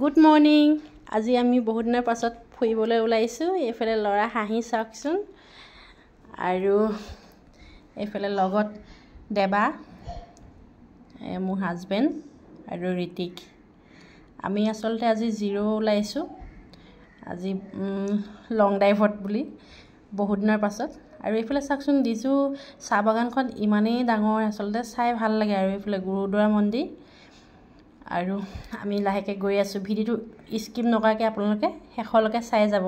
Good morning. আজি আমি বহুত দিনৰ পাছত ফুৰিবলৈ ওলাইছোঁ। এইফালে ল'ৰা হাঁহি চাওকচোন, আৰু এইফালে লগত দেবা, মোৰ হাজবেণ্ড আৰু ঋতিক। আমি আচলতে আজি জিৰ' ওলাইছোঁ, আজি লং ড্ৰাইভত বুলি বহুত দিনৰ পাছত। আৰু এইফালে চাওকচোন, ডিজু চাহ বাগানখন ইমানেই ডাঙৰ, আচলতে চাই ভাল লাগে। আৰু এইফালে গুৰুদ্বাৰা মন্দিৰ, আৰু আমি লাহেকৈ গৈ আছোঁ। ভিডিঅ'টো স্কিপ নকৰাকৈ আপোনালোকে শেষলৈকে চাই যাব।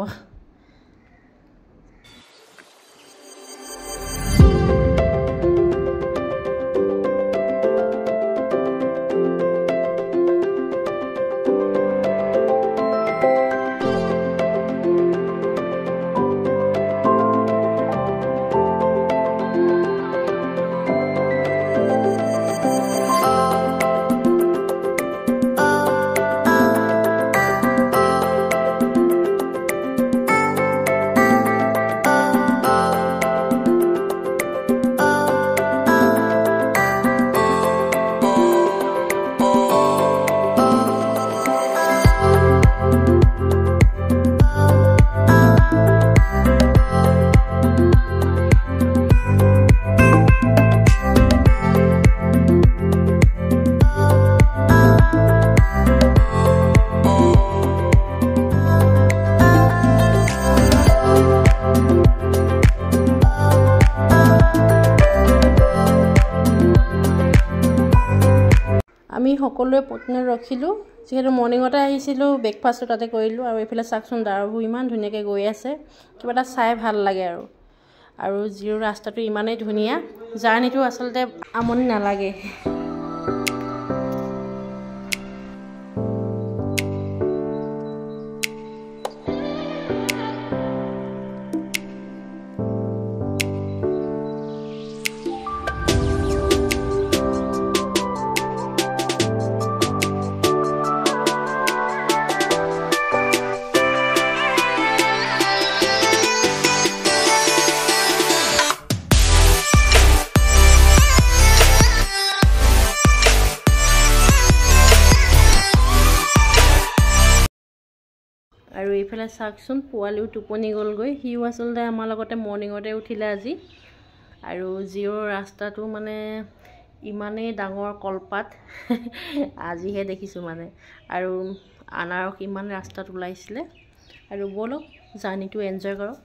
আমি সকলোৱে পত্নীত ৰখিলোঁ, যিহেতু মৰ্ণিঙতে আহিছিলোঁ, ব্ৰেকফাষ্টটো তাতে কৰিলোঁ। আৰু এইফালে চাওকচোন, দাৰবোৰ ইমান ধুনীয়াকৈ গৈ আছে, কিবা এটা চাই ভাল লাগে। আৰু জিৰ' ৰাস্তাটো ইমানেই ধুনীয়া, জাৰ্ণিটো আচলতে আমনি নালাগে। আৰু এইফালে চাওকচোন, পোৱালিও টোপনি গ'লগৈ। সিও আচলতে আমাৰ লগতে মৰ্ণিঙতে উঠিলে আজি। আৰু জিৰ' ৰাস্তাটো মানে ইমানেই ডাঙৰ কলপাত, আজিহে দেখিছোঁ মানে। আৰু আনাৰস ইমান ৰাস্তাত ওলাইছিলে। আৰু ব'লক জাৰ্ণিটো এনজয় কৰক।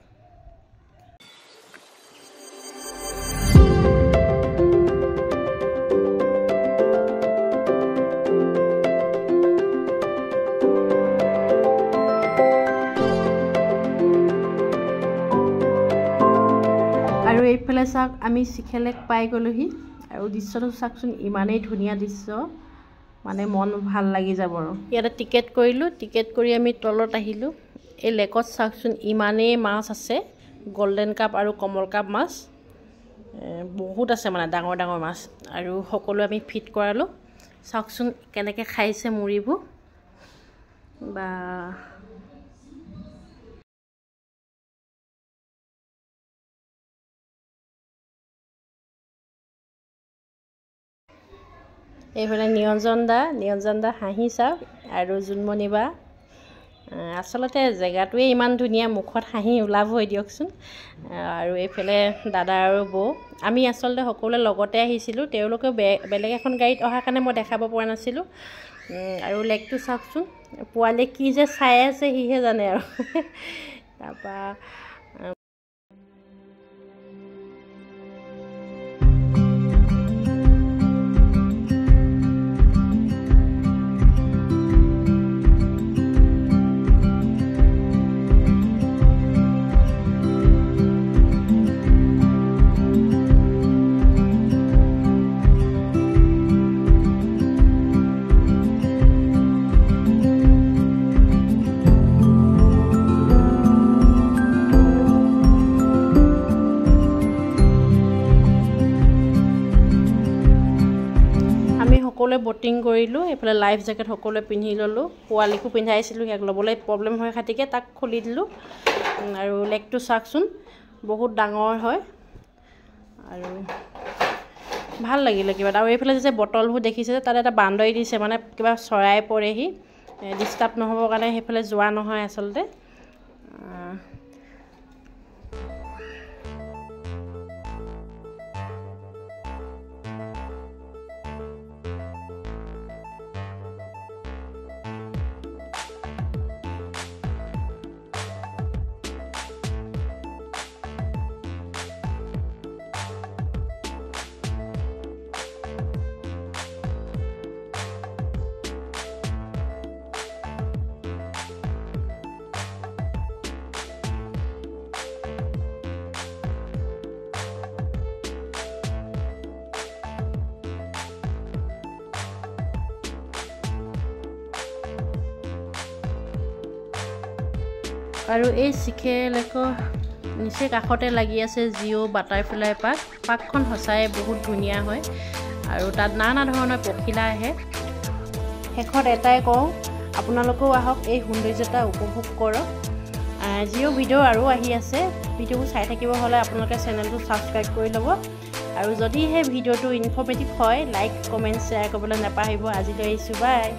আৰু এইফালে চাওক, আমি চিখেলেক পাই গ'লোহি। আৰু দৃশ্যটো চাওকচোন, ইমানেই ধুনীয়া দৃশ্য, মানে মন ভাল লাগি যাব। আৰু ইয়াতে টিকেট কৰিলোঁ, টিকেট কৰি আমি তলত আহিলোঁ। এই লেকত চাওকচোন, ইমানেই মাছ আছে, গল্ডেন কাপ আৰু কমল কাপ মাছ বহুত আছে, মানে ডাঙৰ ডাঙৰ মাছ। আৰু সকলো আমি ফিট কৰালোঁ। চাওকচোন কেনেকৈ খাইছে মুড়িবোৰ, বা এইফালে নিৰঞ্জন দা হাঁহি চাওক, আৰু জোনমণি বা। আচলতে জেগাটোৱে ইমান ধুনীয়া, মুখত হাঁহি ওলাবই দিয়কচোন। আৰু এইফালে দাদা আৰু বৌ। আমি আচলতে সকলোৱে লগতে আহিছিলোঁ, তেওঁলোকেও বেলেগ এখন গাড়ীত অহাৰ কাৰণে মই দেখাব পৰা নাছিলোঁ। আৰু লেকটো চাওকচোন, পোৱালীয়ে কি যে চাই আছে সিহে জানে। আৰু তাৰপৰা সকলোৱে বটিং কৰিলোঁ। এইফালে লাইফ জেকেট সকলোৱে পিন্ধি ল'লোঁ। পোৱালীকো পিন্ধাইছিলোঁ, ইয়াক ল'বলৈ প্ৰব্লেম হয় খাতিকে তাক খুলি দিলোঁ। আৰু লেকটো চাওকচোন, বহুত ডাঙৰ হয়। আৰু ভাল লাগিলে কিবা। আৰু এইফালে যে বটলবোৰ দেখিছে, তাত এটা বান্দৰী দিছে, মানে কিবা চৰাই পৰেহি। ডিষ্টাৰ্ব নহ'বৰ কাৰণে সেইফালে যোৱা নহয় আচলতে। আৰু এই চিকেলেকৰ নিচেই কাষতে লাগি আছে জিঅ' বাটাৰফ্লাই পাৰ্ক। পাৰ্কখন সঁচাই বহুত ধুনীয়া হয় আৰু তাত নানা ধৰণৰ পখিলা আহে। শেষত এটাই কওঁ, আপোনালোকেও আহক, এই সৌন্দৰ্যতা উপভোগ কৰক। জিঅ' ভিডিঅ' আৰু আহি আছে, ভিডিঅ'বোৰ চাই থাকিব হ'লে আপোনালোকে চেনেলটো ছাবস্ক্ৰাইব কৰি ল'ব। আৰু যদিহে ভিডিঅ'টো ইনফৰ্মেটিভ হয়, লাইক কমেণ্ট শ্বেয়াৰ কৰিবলৈ নাপাহৰিব। আজিলৈ আহিছোঁ, বাই।